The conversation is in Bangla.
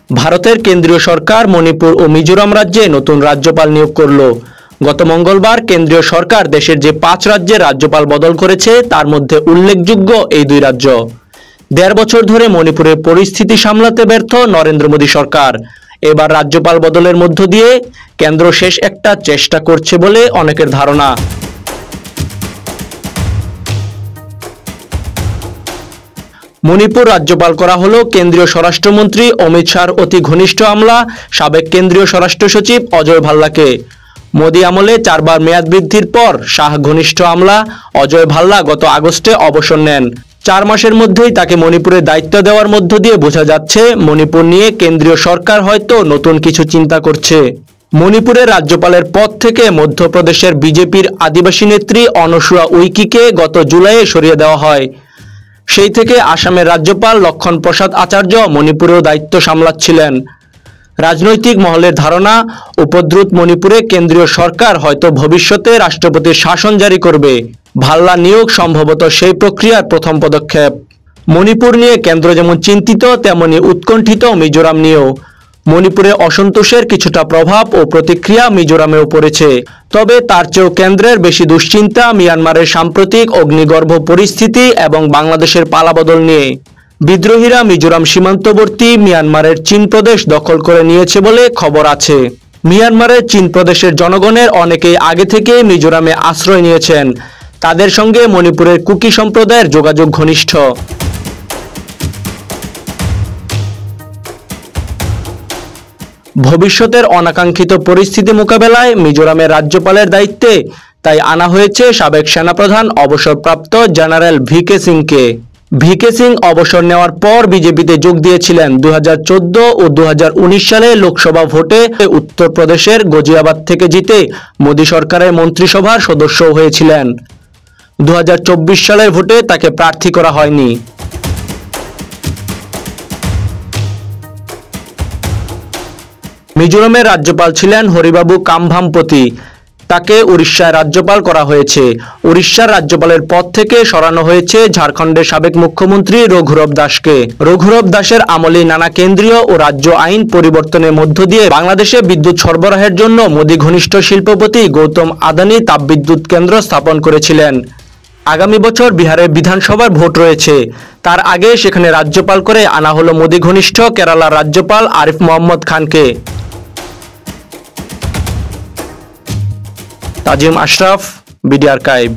ভারতের কেন্দ্রীয় সরকার মণিপুর ও মিজোরাম রাজ্যে নতুন রাজ্যপাল নিয়োগ করল। গত মঙ্গলবার কেন্দ্রীয় সরকার দেশের যে 5 রাজ্যের রাজ্যপাল বদল করেছে তার মধ্যে উল্লেখযোগ্য এই 2 রাজ্য। 1.5 বছর ধরে মণিপুরের পরিস্থিতি সামলাতে ব্যর্থ নরেন্দ্র মোদী সরকার এবার রাজ্যপাল বদলের মধ্য দিয়ে কেন্দ্র শেষ একটা চেষ্টা করছে বলে অনেকের ধারণা। মণিপুর রাজ্যপাল করা হলো কেন্দ্রীয় স্বরাষ্ট্রমন্ত্রী অমিত শাহর অতি ঘনিষ্ঠ আমলা সাবেক কেন্দ্রীয় স্বরাষ্ট্র সচিব অজয় ভাল্লাকে। মোদী আমলে 4 বার মেয়াদ বৃদ্ধির পর শাহ ঘনিষ্ঠ আমলা অজয় ভাল্লা গত আগস্টে অবসর নেন। 4 মাসের মধ্যেই তাকে মণিপুরের দায়িত্ব দেওয়ার মধ্য দিয়ে বোঝা যাচ্ছে মণিপুর নিয়ে কেন্দ্রীয় সরকার হয়তো নতুন কিছু চিন্তা করছে। মণিপুরের রাজ্যপালের পদ থেকে মধ্যপ্রদেশের বিজেপির আদিবাসী নেত্রী অনসুয়া উইকিকে গত জুলাইয়ে সরিয়ে দেওয়া হয়। সেই থেকে আসামের রাজ্যপাল লক্ষণ প্রসাদ আচার্য মণিপুরেও দায়িত্ব সামলাচ্ছিলেন। রাজনৈতিক মহলের ধারণা, উপদ্রুত মণিপুরে কেন্দ্রীয় সরকার হয়তো ভবিষ্যতে রাষ্ট্রপতির শাসন জারি করবে। ভাল্লা নিয়োগ সম্ভবত সেই প্রক্রিয়ার প্রথম পদক্ষেপ। মণিপুর নিয়ে কেন্দ্র যেমন চিন্তিত তেমনি উৎকণ্ঠিত মিজোরাম নিয়েও। মণিপুরে অসন্তোষের কিছুটা প্রভাব ও প্রতিক্রিয়া মিজোরামেও পড়েছে। তবে তার চেয়েও কেন্দ্রের বেশি দুশ্চিন্তা মিয়ানমারের সাম্প্রতিক অগ্নিগর্ভ পরিস্থিতি এবং বাংলাদেশের পালাবদল নিয়ে। বিদ্রোহীরা মিজোরাম সীমান্তবর্তী মিয়ানমারের চীন প্রদেশ দখল করে নিয়েছে বলে খবর আছে। মিয়ানমারের চীন প্রদেশের জনগণের অনেকেই আগে থেকে মিজোরামে আশ্রয় নিয়েছেন। তাদের সঙ্গে মণিপুরের কুকি সম্প্রদায়ের যোগাযোগ ঘনিষ্ঠ। ভবিষ্যতের অনাকাঙ্ক্ষিত পরিস্থিতি মোকাবেলায় মিজোরামের রাজ্যপালের দায়িত্বে তাই আনা হয়েছে সাবেক সেনাপ্রধান অবসরপ্রাপ্ত জেনারেল ভিকে সিংকে। ভিকে সিং অবসর নেওয়ার পর বিজেপিতে যোগ দিয়েছিলেন। 2014 ও 2019 সালে লোকসভা ভোটে উত্তরপ্রদেশের গজিয়াবাদ থেকে জিতে মোদী সরকারের মন্ত্রিসভার সদস্য হয়েছিলেন। 2024 সালের ভোটে তাকে প্রার্থী করা হয়নি। মিজোরামের রাজ্যপাল ছিলেন হরিবাবু কামভামপতি। তাকে উড়িষ্যার রাজ্যপাল করা হয়েছে। উড়িষ্যার রাজ্যপালের পদ থেকে সরানো হয়েছে ঝাড়খণ্ডের সাবেক মুখ্যমন্ত্রী রঘুরব দাসকে। রঘুরব দাসের আমলে নানা কেন্দ্রীয় ও রাজ্য আইন পরিবর্তনের মধ্য দিয়ে বাংলাদেশে বিদ্যুৎ সরবরাহের জন্য মোদী ঘনিষ্ঠ শিল্পপতি গৌতম আদানি তাপবিদ্যুৎ কেন্দ্র স্থাপন করেছিলেন। আগামী বছর বিহারের বিধানসভার ভোট রয়েছে। তার আগে সেখানে রাজ্যপাল করে আনা হলো মোদী ঘনিষ্ঠ কেরালার রাজ্যপাল আরিফ মোহাম্মদ খানকে। তাজিম আশরাফ, বিডি আর্কাইভ।